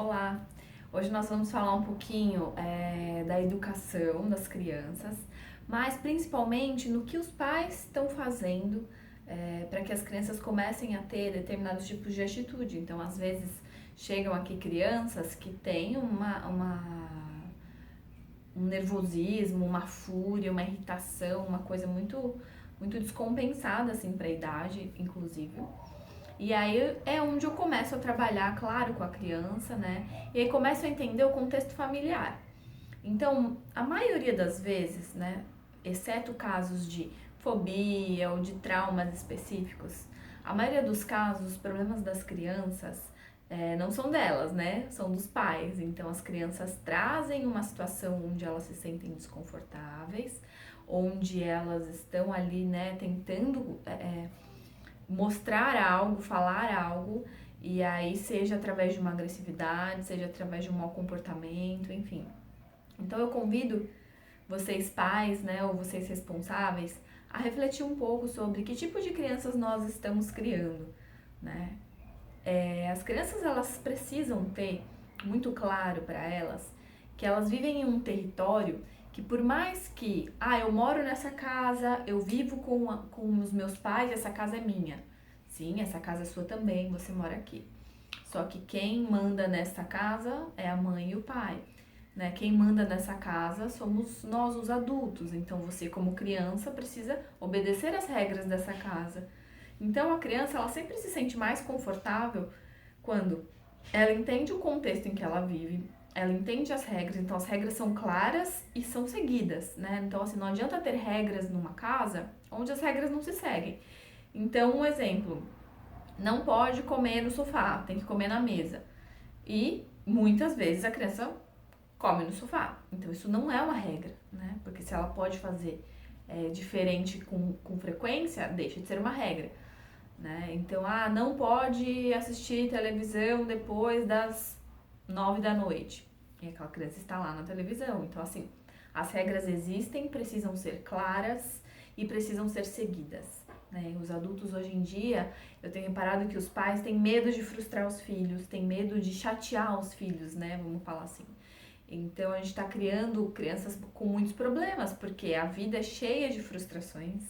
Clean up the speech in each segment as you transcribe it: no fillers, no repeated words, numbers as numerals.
Olá! Hoje nós vamos falar um pouquinho da educação das crianças, mas principalmente no que os pais estão fazendo para que as crianças comecem a ter determinados tipos de atitude. Então, às vezes, chegam aqui crianças que têm um nervosismo, uma fúria, uma irritação, uma coisa muito descompensada assim, para a idade, inclusive. E aí é onde eu começo a trabalhar, claro, com a criança, né? E aí começo a entender o contexto familiar. Então, a maioria das vezes, né, exceto casos de fobia ou de traumas específicos, a maioria dos casos, os problemas das crianças não são delas, né? São dos pais. Então, as crianças trazem uma situação onde elas se sentem desconfortáveis, onde elas estão ali, né, tentando mostrar algo, falar algo, e aí seja através de uma agressividade, seja através de um mau comportamento, enfim. Então eu convido vocês pais, né, ou vocês responsáveis, a refletir um pouco sobre que tipo de crianças nós estamos criando, né? As crianças elas precisam ter muito claro para elas que elas vivem em um território que por mais que, eu moro nessa casa, eu vivo com os meus pais, essa casa é minha. Sim, essa casa é sua também, você mora aqui. Só que quem manda nessa casa é a mãe e o pai, né? Quem manda nessa casa somos nós, os adultos. Então você, como criança, precisa obedecer às regras dessa casa. Então a criança, ela sempre se sente mais confortável quando ela entende o contexto em que ela vive, ela entende as regras, então as regras são claras e são seguidas, né? Então, assim, não adianta ter regras numa casa onde as regras não se seguem. Então, um exemplo, não pode comer no sofá, tem que comer na mesa. E muitas vezes a criança come no sofá. Então, isso não é uma regra, né? Porque se ela pode fazer diferente com frequência, deixa de ser uma regra. Né? Então, não pode assistir televisão depois das 9 da noite. E aquela criança está lá na televisão. Então, assim, as regras existem, precisam ser claras e precisam ser seguidas. Né? Os adultos hoje em dia, eu tenho reparado que os pais têm medo de frustrar os filhos, têm medo de chatear os filhos, né? Vamos falar assim. Então, a gente está criando crianças com muitos problemas, porque a vida é cheia de frustrações.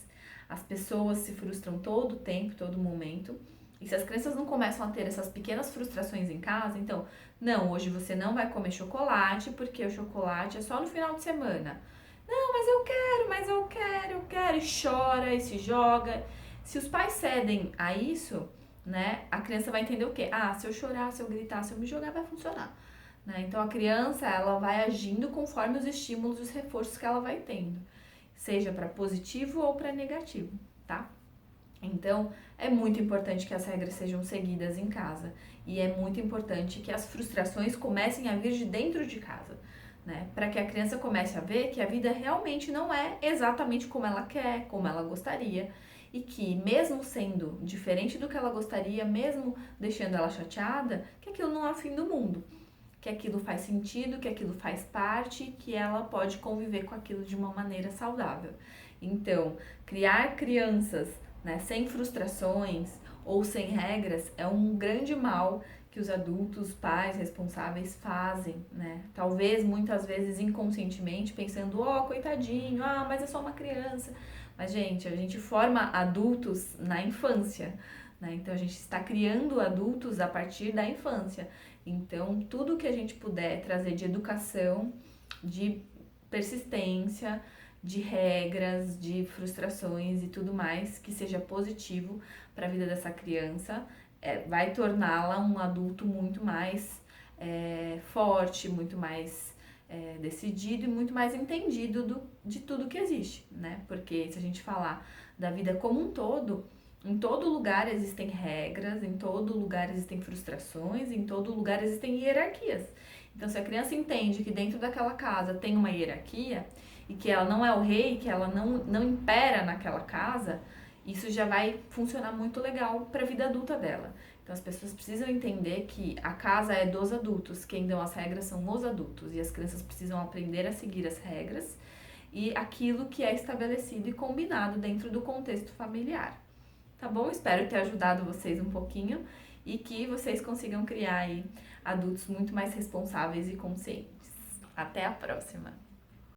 As pessoas se frustram todo o tempo, todo momento. E se as crianças não começam a ter essas pequenas frustrações em casa, então, não, hoje você não vai comer chocolate, porque o chocolate é só no final de semana. Não, eu quero, e chora, e se joga. Se os pais cedem a isso, né, a criança vai entender o quê? Se eu chorar, se eu gritar, se eu me jogar, vai funcionar. Né? Então, a criança, ela vai agindo conforme os estímulos e os reforços que ela vai tendo, seja para positivo ou para negativo, tá? Então, é muito importante que as regras sejam seguidas em casa e é muito importante que as frustrações comecem a vir de dentro de casa, né? Para que a criança comece a ver que a vida realmente não é exatamente como ela quer, como ela gostaria e que mesmo sendo diferente do que ela gostaria, mesmo deixando ela chateada, que aquilo não é o fim do mundo, que aquilo faz sentido, que aquilo faz parte, que ela pode conviver com aquilo de uma maneira saudável. Então, criar crianças, né, sem frustrações ou sem regras é um grande mal que os adultos, pais responsáveis fazem, né? Talvez muitas vezes inconscientemente pensando, coitadinho, mas é só uma criança. Mas gente, a gente forma adultos na infância, né? Então a gente está criando adultos a partir da infância. Então, tudo que a gente puder trazer de educação, de persistência, de regras, de frustrações e tudo mais que seja positivo para a vida dessa criança, vai torná-la um adulto muito mais forte, muito mais decidido e muito mais entendido de tudo que existe, né? Porque se a gente falar da vida como um todo, em todo lugar existem regras, em todo lugar existem frustrações, em todo lugar existem hierarquias. Então, se a criança entende que dentro daquela casa tem uma hierarquia e que ela não é o rei, que ela não impera naquela casa, isso já vai funcionar muito legal para a vida adulta dela. Então, as pessoas precisam entender que a casa é dos adultos, quem dão as regras são os adultos e as crianças precisam aprender a seguir as regras e aquilo que é estabelecido e combinado dentro do contexto familiar. Tá bom? Espero ter ajudado vocês um pouquinho e que vocês consigam criar aí adultos muito mais responsáveis e conscientes. Até a próxima!